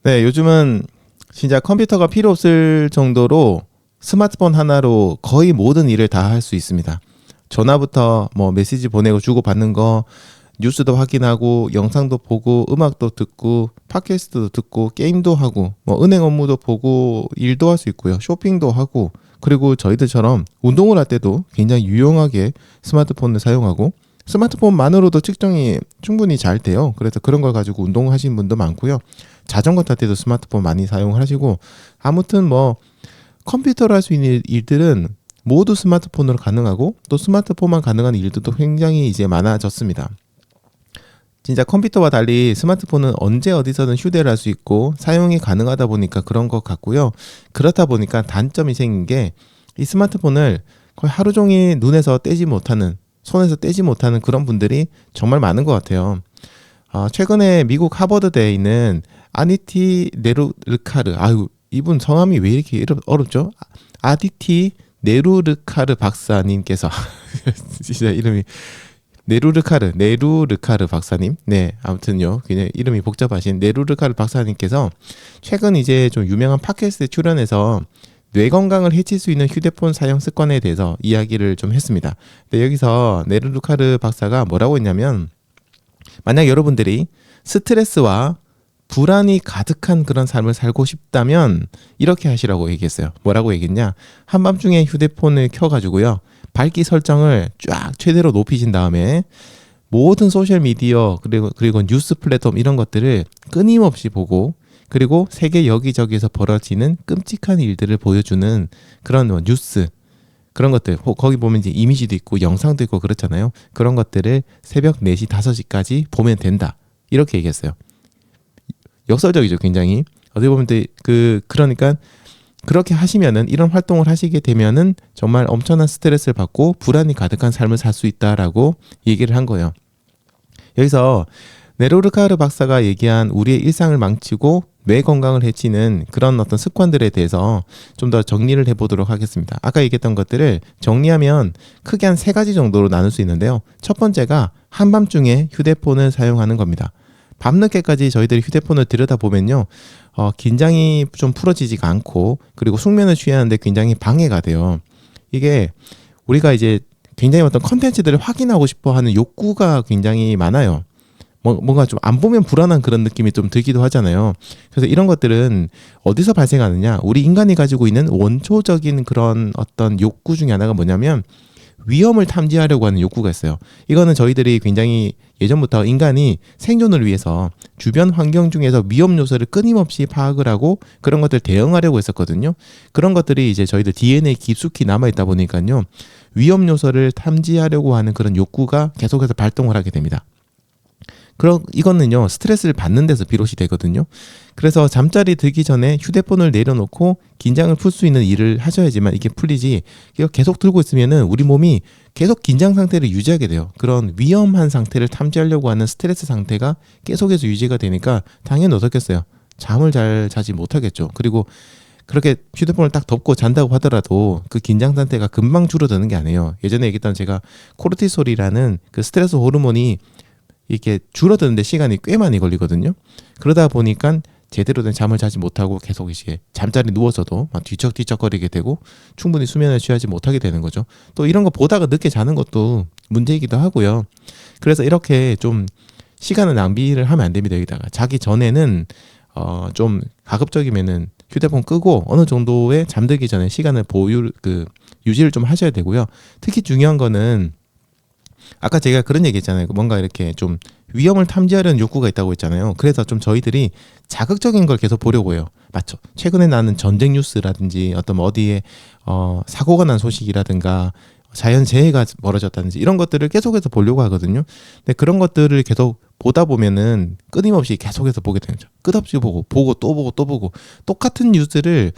네, 요즘은 진짜 컴퓨터가 필요 없을 정도로 스마트폰 하나로 거의 모든 일을 다 할 수 있습니다. 전화부터 뭐 메시지 보내고 주고받는 거, 뉴스도 확인하고, 영상도 보고, 음악도 듣고, 팟캐스트도 듣고, 게임도 하고, 뭐 은행 업무도 보고, 일도 할 수 있고요. 쇼핑도 하고, 그리고 저희들처럼 운동을 할 때도 굉장히 유용하게 스마트폰을 사용하고, 스마트폰만으로도 측정이 충분히 잘 돼요. 그래서 그런 걸 가지고 운동하시는 분도 많고요. 자전거 탈 때도 스마트폰 많이 사용하시고, 아무튼 뭐 컴퓨터로 할 수 있는 일들은 모두 스마트폰으로 가능하고, 또 스마트폰만 가능한 일들도 굉장히 이제 많아졌습니다. 진짜 컴퓨터와 달리 스마트폰은 언제 어디서든 휴대를 할 수 있고 사용이 가능하다 보니까 그런 것 같고요. 그렇다 보니까 단점이 생긴 게, 이 스마트폰을 거의 하루 종일 눈에서 떼지 못하는, 손에서 떼지 못하는 그런 분들이 정말 많은 것 같아요. 최근에 미국 하버드대에 있는 아니티 네루르카르, 아유 이분 성함이 왜 이렇게 어렵죠? 아디티 네루르카르 박사님께서 진짜 이름이 네루르카르 박사님. 네, 아무튼요, 그냥 이름이 복잡하신 네루르카르 박사님께서 최근 이제 좀 유명한 팟캐스트에 출연해서 뇌 건강을 해칠 수 있는 휴대폰 사용 습관에 대해서 이야기를 좀 했습니다. 근데 여기서 네루르카르 박사가 뭐라고 했냐면, 만약 여러분들이 스트레스와 불안이 가득한 그런 삶을 살고 싶다면 이렇게 하시라고 얘기했어요. 뭐라고 얘기했냐? 한밤중에 휴대폰을 켜가지고요, 밝기 설정을 쫙 최대로 높이신 다음에 모든 소셜 미디어 그리고 뉴스 플랫폼 이런 것들을 끊임없이 보고, 그리고 세계 여기저기에서 벌어지는 끔찍한 일들을 보여주는 그런 뭐 뉴스, 그런 것들, 거기 보면 이제 이미지도 있고 영상도 있고 그렇잖아요. 그런 것들을 새벽 4시, 5시까지 보면 된다. 이렇게 얘기했어요. 역설적이죠, 굉장히. 어떻게 보면 그러니까 그렇게 하시면은, 이런 활동을 하시게 되면은 정말 엄청난 스트레스를 받고 불안이 가득한 삶을 살 수 있다라고 얘기를 한 거예요. 여기서 네로르카르 박사가 얘기한 우리의 일상을 망치고 뇌 건강을 해치는 그런 어떤 습관들에 대해서 좀 더 정리를 해보도록 하겠습니다. 아까 얘기했던 것들을 정리하면 크게 한 3가지 정도로 나눌 수 있는데요. 첫 번째가 한밤중에 휴대폰을 사용하는 겁니다. 밤늦게까지 저희들이 휴대폰을 들여다보면요, 긴장이 좀 풀어지지가 않고, 그리고 숙면을 취하는데 굉장히 방해가 돼요. 이게 우리가 이제 굉장히 어떤 컨텐츠들을 확인하고 싶어 하는 욕구가 굉장히 많아요. 뭔가 좀 안 보면 불안한 그런 느낌이 좀 들기도 하잖아요. 그래서 이런 것들은 어디서 발생하느냐? 우리 인간이 가지고 있는 원초적인 그런 어떤 욕구 중에 하나가 뭐냐면, 위험을 탐지하려고 하는 욕구가 있어요. 이거는 저희들이 굉장히 예전부터 인간이 생존을 위해서 주변 환경 중에서 위험 요소를 끊임없이 파악을 하고 그런 것들 대응하려고 했었거든요. 그런 것들이 이제 저희들 DNA에 깊숙이 남아있다 보니까요, 위험 요소를 탐지하려고 하는 그런 욕구가 계속해서 발동을 하게 됩니다. 이거는요, 스트레스를 받는 데서 비롯이 되거든요. 그래서 잠자리 들기 전에 휴대폰을 내려놓고 긴장을 풀 수 있는 일을 하셔야지만 이게 풀리지, 이거 계속 들고 있으면은 우리 몸이 계속 긴장 상태를 유지하게 돼요. 그런 위험한 상태를 탐지하려고 하는 스트레스 상태가 계속해서 유지가 되니까 당연히 어떻겠어요? 잠을 잘 자지 못하겠죠. 그리고 그렇게 휴대폰을 딱 덮고 잔다고 하더라도 그 긴장 상태가 금방 줄어드는 게 아니에요. 예전에 얘기했던 제가 코르티솔이라는 그 스트레스 호르몬이 이게 줄어드는데 시간이 꽤 많이 걸리거든요. 그러다 보니까 제대로 된 잠을 자지 못하고 계속 이제 잠자리 누워서도 막 뒤척뒤척거리게 되고 충분히 수면을 취하지 못하게 되는 거죠. 또 이런 거 보다가 늦게 자는 것도 문제이기도 하고요. 그래서 이렇게 좀 시간을 낭비를 하면 안 됩니다. 여기다가 자기 전에는 좀 가급적이면은 휴대폰 끄고 어느 정도의 잠들기 전에 시간을 유지를 좀 하셔야 되고요. 특히 중요한 거는, 아까 제가 그런 얘기 했잖아요. 뭔가 이렇게 좀 위험을 탐지하려는 욕구가 있다고 했잖아요. 그래서 좀 저희들이 자극적인 걸 계속 보려고 해요. 맞죠? 최근에 나는 전쟁 뉴스라든지 어떤 어디에 사고가 난 소식이라든가 자연재해가 벌어졌다든지 이런 것들을 계속해서 보려고 하거든요. 근데 그런 것들을 계속 보다 보면은 끊임없이 계속해서 보게 되죠. 끝없이 보고 또 보고 또 보고 똑같은 뉴스를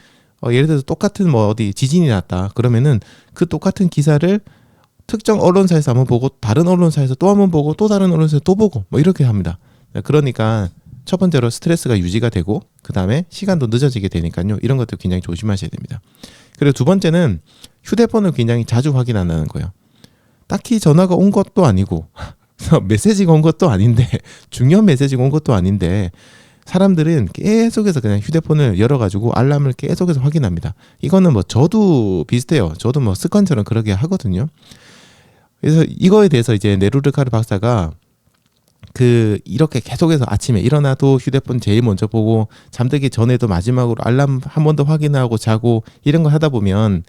예를 들어서 똑같은 뭐 어디 지진이 났다 그러면은 그 똑같은 기사를 특정 언론사에서 한번 보고 다른 언론사에서 또 한번 보고 또 다른 언론사에서 또 보고 뭐 이렇게 합니다. 그러니까 첫 번째로 스트레스가 유지가 되고, 그 다음에 시간도 늦어지게 되니까요. 이런 것도 굉장히 조심하셔야 됩니다. 그리고 두 번째는 휴대폰을 굉장히 자주 확인 안 하는 거예요. 딱히 전화가 온 것도 아니고 메시지가 온 것도 아닌데, 중요한 메시지가 온 것도 아닌데 사람들은 계속해서 그냥 휴대폰을 열어가지고 알람을 계속해서 확인합니다. 이거는 뭐 저도 비슷해요. 저도 뭐 습관처럼 그러게 하거든요. 그래서 이거에 대해서 이제 네루르카르 박사가 이렇게 계속해서 아침에 일어나도 휴대폰 제일 먼저 보고 잠들기 전에도 마지막으로 알람 한 번 더 확인하고 자고 이런 거 하다 보면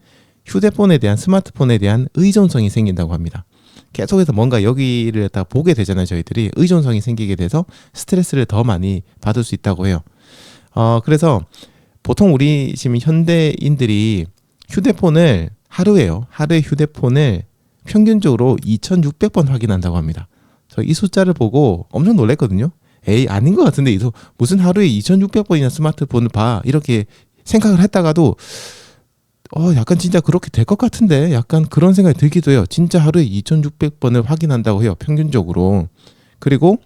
스마트폰에 대한 의존성이 생긴다고 합니다. 계속해서 뭔가 여기를 다 보게 되잖아요. 저희들이 의존성이 생기게 돼서 스트레스를 더 많이 받을 수 있다고 해요. 그래서 보통 우리 지금 현대인들이 하루에 휴대폰을 평균적으로 2,600번 확인한다고 합니다. 저 이 숫자를 보고 엄청 놀랐거든요. 에이, 아닌 것 같은데 무슨 하루에 2,600번이나 스마트폰을 봐, 이렇게 생각을 했다가도 약간 진짜 그렇게 될 것 같은데, 약간 그런 생각이 들기도 해요. 진짜 하루에 2,600번을 확인한다고 해요, 평균적으로. 그리고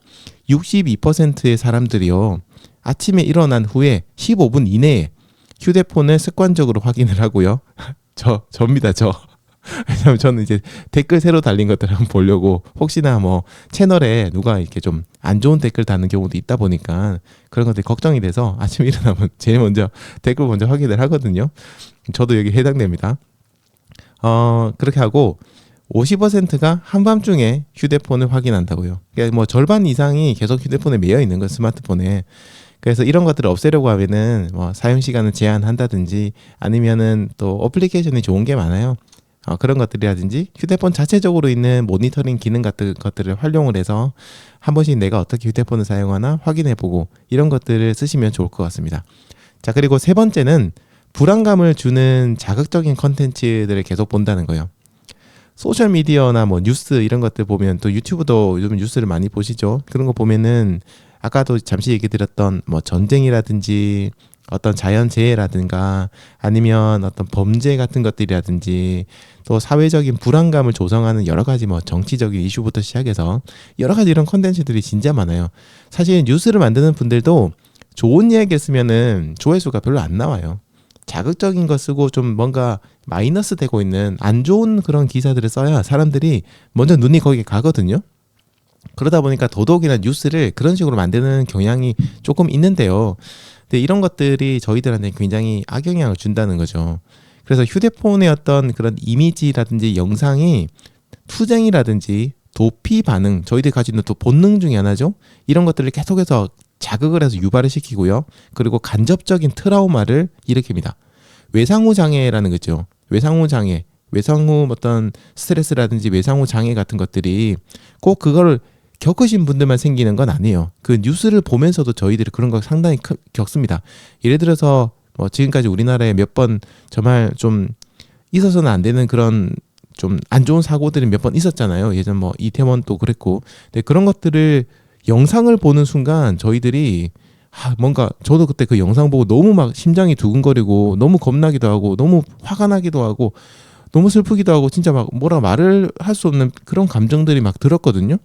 62%의 사람들이요, 아침에 일어난 후에 15분 이내에 휴대폰을 습관적으로 확인을 하고요. 저입니다. 왜냐면 저는 이제 댓글 새로 달린 것들을 한번 보려고, 혹시나 뭐 채널에 누가 이렇게 좀 안 좋은 댓글 다는 경우도 있다 보니까 그런 것들이 걱정이 돼서 아침에 일어나면 제일 먼저 댓글 먼저 확인을 하거든요. 저도 여기 해당됩니다. 그렇게 하고 50%가 한밤중에 휴대폰을 확인한다고요. 그러니까 뭐 절반 이상이 계속 휴대폰에 매여 있는 거, 스마트폰에. 그래서 이런 것들을 없애려고 하면은 뭐 사용 시간을 제한한다든지, 아니면은 또 어플리케이션이 좋은 게 많아요. 그런 것들이라든지 휴대폰 자체적으로 있는 모니터링 기능 같은 것들을 활용을 해서 한 번씩 내가 어떻게 휴대폰을 사용하나 확인해보고, 이런 것들을 쓰시면 좋을 것 같습니다. 자, 그리고 세 번째는 불안감을 주는 자극적인 컨텐츠들을 계속 본다는 거예요. 소셜미디어나 뭐 뉴스 이런 것들 보면, 또 유튜브도 요즘 뉴스를 많이 보시죠. 그런 거 보면은 아까도 잠시 얘기 드렸던 뭐 전쟁이라든지 어떤 자연재해라든가 아니면 어떤 범죄 같은 것들이라든지, 또 사회적인 불안감을 조성하는 여러 가지 뭐 정치적인 이슈부터 시작해서 여러 가지 이런 콘텐츠들이 진짜 많아요. 사실 뉴스를 만드는 분들도 좋은 이야기 쓰면은 조회수가 별로 안 나와요. 자극적인 거 쓰고 좀 뭔가 마이너스 되고 있는 안 좋은 그런 기사들을 써야 사람들이 먼저 눈이 거기에 가거든요. 그러다 보니까 더더욱이나 뉴스를 그런 식으로 만드는 경향이 조금 있는데요. 근데 이런 것들이 저희들한테 굉장히 악영향을 준다는 거죠. 그래서 휴대폰의 어떤 그런 이미지라든지 영상이 투쟁이라든지 도피 반응, 저희들이 가지고 있는 또 본능 중에 하나죠. 이런 것들을 계속해서 자극을 해서 유발을 시키고요. 그리고 간접적인 트라우마를 일으킵니다. 외상후 장애라는 거죠. 외상후 장애, 외상후 어떤 스트레스라든지 외상후 장애 같은 것들이 꼭 그거를 겪으신 분들만 생기는 건 아니에요. 그 뉴스를 보면서도 저희들이 그런 거 상당히 겪습니다. 예를 들어서 뭐 지금까지 우리나라에 몇 번 정말 좀 있어서는 안 되는 그런 좀 안 좋은 사고들이 몇 번 있었잖아요. 예전 뭐 이태원도 그랬고. 근데 그런 것들을 영상을 보는 순간 저희들이 뭔가, 저도 그때 그 영상 보고 너무 막 심장이 두근거리고 너무 겁나기도 하고 너무 화가 나기도 하고 너무 슬프기도 하고, 진짜 막 뭐라 말을 할 수 없는 그런 감정들이 막 들었거든요.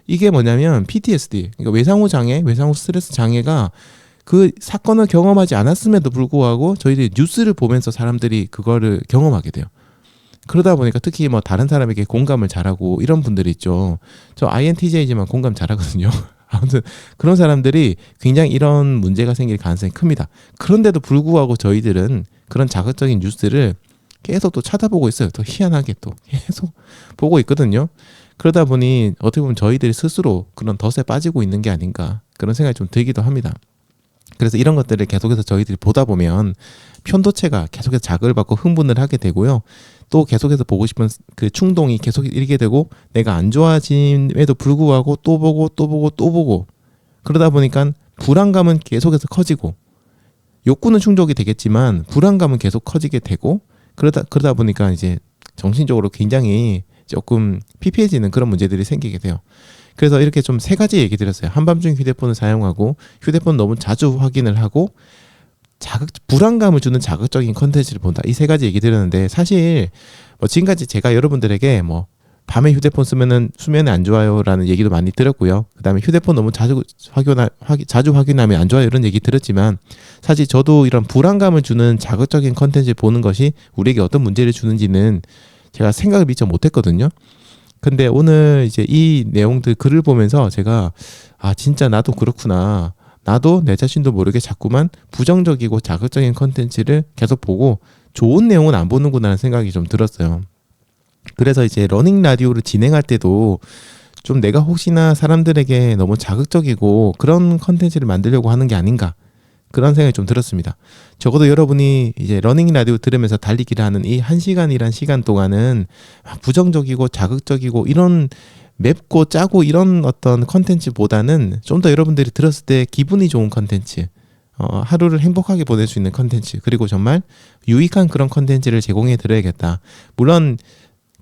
이게 뭐냐면 PTSD, 그러니까 외상후 장애, 외상후 스트레스 장애가 그 사건을 경험하지 않았음에도 불구하고 저희들이 뉴스를 보면서 사람들이 그거를 경험하게 돼요. 그러다 보니까 특히 뭐 다른 사람에게 공감을 잘하고 이런 분들이 있죠. 저 INTJ지만 공감 잘하거든요. 아무튼 그런 사람들이 굉장히 이런 문제가 생길 가능성이 큽니다. 그런데도 불구하고 저희들은 그런 자극적인 뉴스를 계속 또 찾아보고 있어요. 또 희한하게 또 계속 보고 있거든요. 그러다 보니 어떻게 보면 저희들이 스스로 그런 덫에 빠지고 있는 게 아닌가, 그런 생각이 좀 들기도 합니다. 그래서 이런 것들을 계속해서 저희들이 보다 보면 편도체가 계속해서 자극을 받고 흥분을 하게 되고요. 또 계속해서 보고 싶은 그 충동이 계속 일게 되고, 내가 안 좋아짐에도 불구하고 또 보고 그러다 보니까 불안감은 계속해서 커지고, 욕구는 충족이 되겠지만 불안감은 계속 커지게 되고, 그러다 보니까 이제 정신적으로 굉장히 조금 피폐해지는 그런 문제들이 생기게 돼요. 그래서 이렇게 좀 세 가지 얘기 드렸어요. 한밤중 휴대폰을 사용하고, 휴대폰 너무 자주 확인을 하고, 불안감을 주는 자극적인 컨텐츠를 본다. 이 세 가지 얘기 드렸는데, 사실 뭐 지금까지 제가 여러분들에게 뭐 밤에 휴대폰 쓰면은 수면에 안 좋아요라는 얘기도 많이 들었고요. 그다음에 휴대폰 너무 자주 확인하면 안 좋아요, 이런 얘기 들었지만, 사실 저도 이런 불안감을 주는 자극적인 컨텐츠를 보는 것이 우리에게 어떤 문제를 주는지는 제가 생각을 미처 못했거든요. 근데 오늘 이제 이 내용들 글을 보면서 제가 진짜 나도 그렇구나. 나도 내 자신도 모르게 자꾸만 부정적이고 자극적인 컨텐츠를 계속 보고 좋은 내용은 안 보는구나 하는 생각이 좀 들었어요. 그래서 이제 러닝 라디오를 진행할 때도 좀 내가 혹시나 사람들에게 너무 자극적이고 그런 컨텐츠를 만들려고 하는 게 아닌가, 그런 생각이 좀 들었습니다. 적어도 여러분이 이제 러닝 라디오 들으면서 달리기를 하는 이 1시간이란 시간 동안은 부정적이고 자극적이고 이런 맵고 짜고 이런 어떤 컨텐츠보다는 좀 더 여러분들이 들었을 때 기분이 좋은 컨텐츠, 하루를 행복하게 보낼 수 있는 컨텐츠, 그리고 정말 유익한 그런 컨텐츠를 제공해 드려야겠다. 물론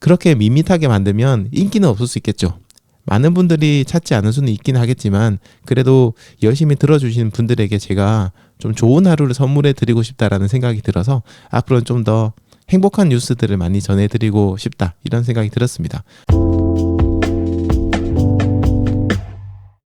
그렇게 밋밋하게 만들면 인기는 없을 수 있겠죠. 많은 분들이 찾지 않을 수는 있긴 하겠지만 그래도 열심히 들어주시는 분들에게 제가 좀 좋은 하루를 선물해 드리고 싶다라는 생각이 들어서 앞으로는 좀 더 행복한 뉴스들을 많이 전해드리고 싶다, 이런 생각이 들었습니다.